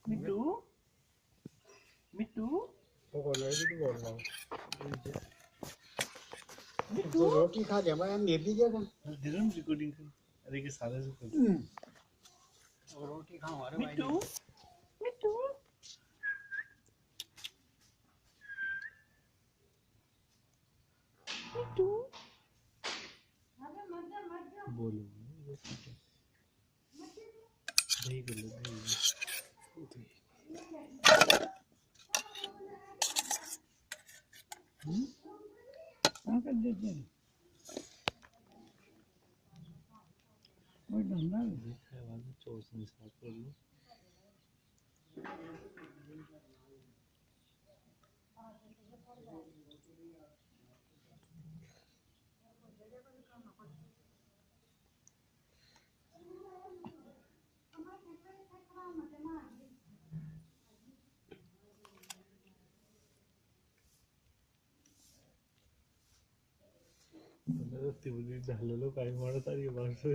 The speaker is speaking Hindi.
मिट्टू मिट्टू वो बोल रहा है कि बोल रहा हूँ मिट्टू तो रोटी खा के मैं नींद दीजिएगा दिनों रिकॉर्डिंग कर अरे के सारे से कर रोटी खाऊं अरे भाई मिट्टू मिट्टू मिट्टू बोलो दही कर लो दही कहाँ कर देते हैं वही धंधा है देखा है वाला चौस में साफ कर लो तिवली ढालेलो काही म्हणत आहे माणसं